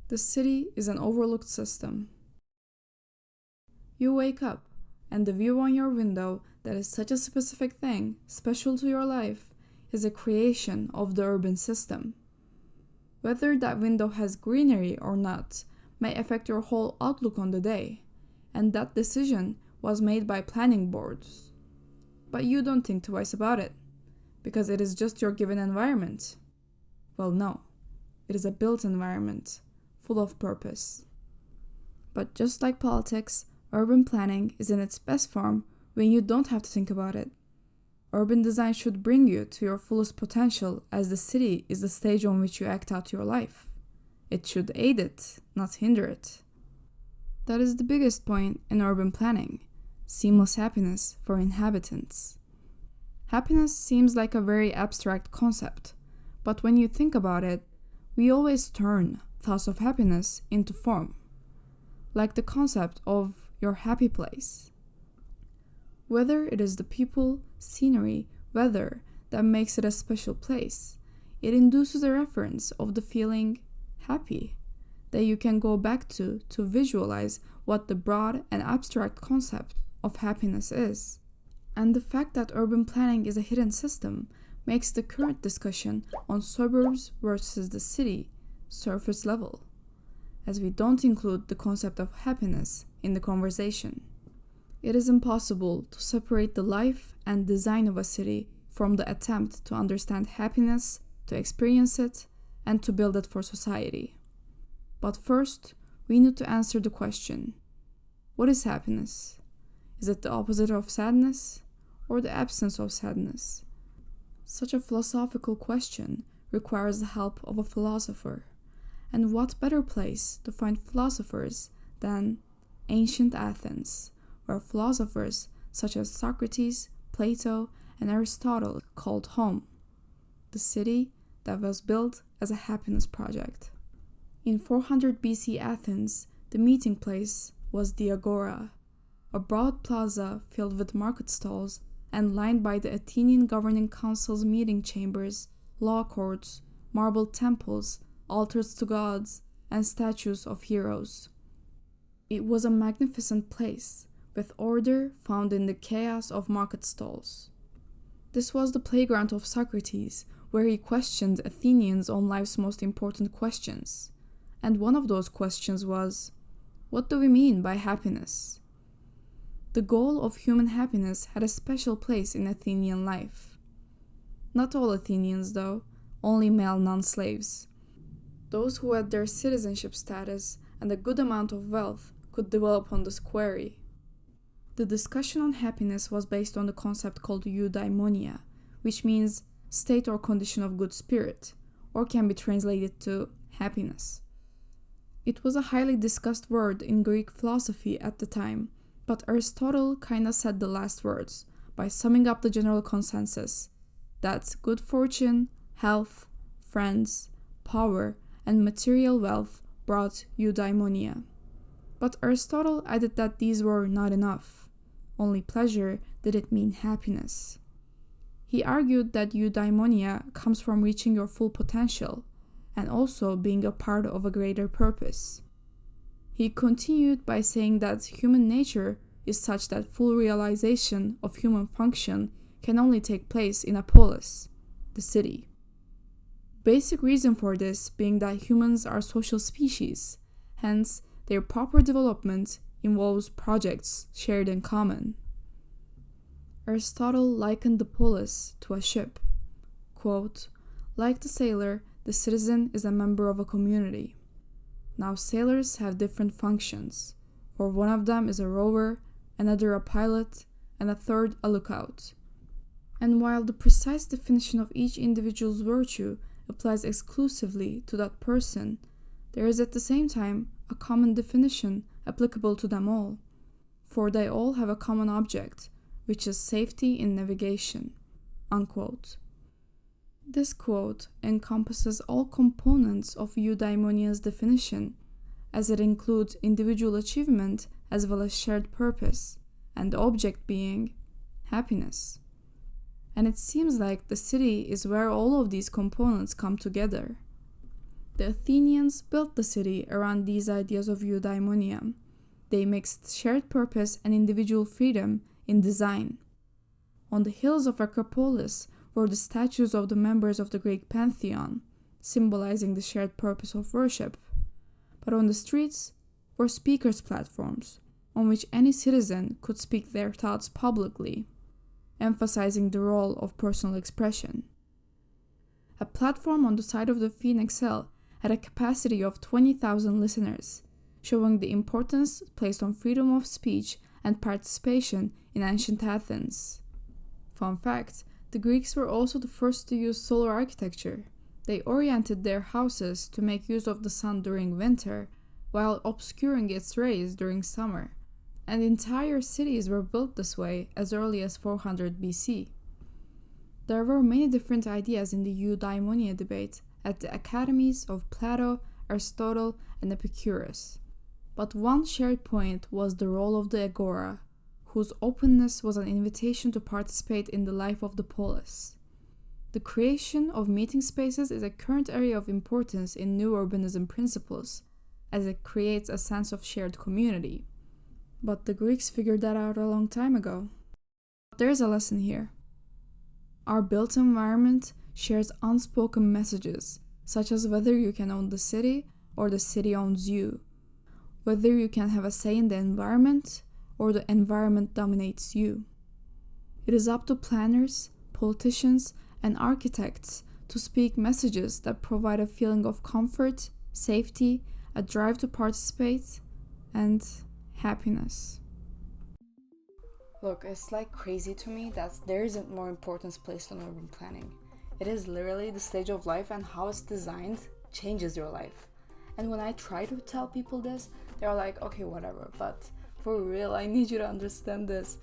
The city is an overlooked system. You wake up, and the view on your window that is such a specific thing, special to your life, is a creation of the urban system. Whether that window has greenery or not may affect your whole outlook on the day, and that decision was made by planning boards. But you don't think twice about it, because it is just your given environment. Well, no, it is a built environment, full of purpose. But just like politics, urban planning is in its best form when you don't have to think about it. Urban design should bring you to your fullest potential, as the city is the stage on which you act out your life. It should aid it, not hinder it. That is the biggest point in urban planning: seamless happiness for inhabitants. Happiness seems like a very abstract concept, but when you think about it, we always turn thoughts of happiness into form, like the concept of your happy place. Whether it is the people, scenery, weather that makes it a special place, it induces a reference of the feeling happy that you can go back to visualize what the broad and abstract concept of happiness is. And the fact that urban planning is a hidden system makes the current discussion on suburbs versus the city surface level, as we don't include the concept of happiness in the conversation. It is impossible to separate the life and design of a city from the attempt to understand happiness, to experience it, and to build it for society. But first, we need to answer the question: what is happiness? Is it the opposite of sadness, or the absence of sadness? Such a philosophical question requires the help of a philosopher, and what better place to find philosophers than ancient Athens, where philosophers such as Socrates, Plato, and Aristotle called home, the city that was built as a happiness project. In 400 BC Athens, the meeting place was the Agora, a broad plaza filled with market stalls and lined by the Athenian governing council's meeting chambers, law courts, marble temples, altars to gods, and statues of heroes. It was a magnificent place, with order found in the chaos of market stalls. This was the playground of Socrates, where he questioned Athenians on life's most important questions. And one of those questions was, what do we mean by happiness? The goal of human happiness had a special place in Athenian life. Not all Athenians, though, only male non-slaves. Those who had their citizenship status and a good amount of wealth could develop on this query. The discussion on happiness was based on the concept called eudaimonia, which means state or condition of good spirit, or can be translated to happiness. It was a highly discussed word in Greek philosophy at the time, but Aristotle kinda said the last words by summing up the general consensus that good fortune, health, friends, power, and material wealth brought eudaimonia. But Aristotle added that these were not enough. Only pleasure didn't mean happiness. He argued that eudaimonia comes from reaching your full potential and also being a part of a greater purpose. He continued by saying that human nature is such that full realization of human function can only take place in a polis, the city. Basic reason for this being that humans are social species, hence their proper development involves projects shared in common. Aristotle likened the polis to a ship. Quote, like the sailor, the citizen is a member of a community. Now sailors have different functions, or one of them is a rower, another a pilot, and a third a lookout. And while the precise definition of each individual's virtue applies exclusively to that person, there is at the same time a common definition applicable to them all, for they all have a common object, which is safety in navigation. Unquote. This quote encompasses all components of eudaimonia's definition, as it includes individual achievement as well as shared purpose, and the object being happiness. And it seems like the city is where all of these components come together. The Athenians built the city around these ideas of eudaimonia. They mixed shared purpose and individual freedom in design. On the hills of Acropolis were the statues of the members of the Greek pantheon, symbolizing the shared purpose of worship. But on the streets were speakers' platforms, on which any citizen could speak their thoughts publicly, emphasizing the role of personal expression. A platform on the side of the Phoenix Hill had a capacity of 20,000 listeners, showing the importance placed on freedom of speech and participation in ancient Athens. Fun fact, the Greeks were also the first to use solar architecture. They oriented their houses to make use of the sun during winter, while obscuring its rays during summer, and entire cities were built this way as early as 400 BC. There were many different ideas in the eudaimonia debate at the academies of Plato, Aristotle, and Epicurus. But one shared point was the role of the agora, whose openness was an invitation to participate in the life of the polis. The creation of meeting spaces is a current area of importance in new urbanism principles, as it creates a sense of shared community. But the Greeks figured that out a long time ago. There's a lesson here. Our built environment shares unspoken messages, such as whether you can own the city or the city owns you, whether you can have a say in the environment or the environment dominates you. It is up to planners, politicians, and architects to speak messages that provide a feeling of comfort, safety, a drive to participate, and happiness. Look, it's like crazy to me that there isn't more importance placed on urban planning. It is literally the stage of life, and how it's designed changes your life. And when I try to tell people this, they're like, okay, whatever, but for real, I need you to understand this.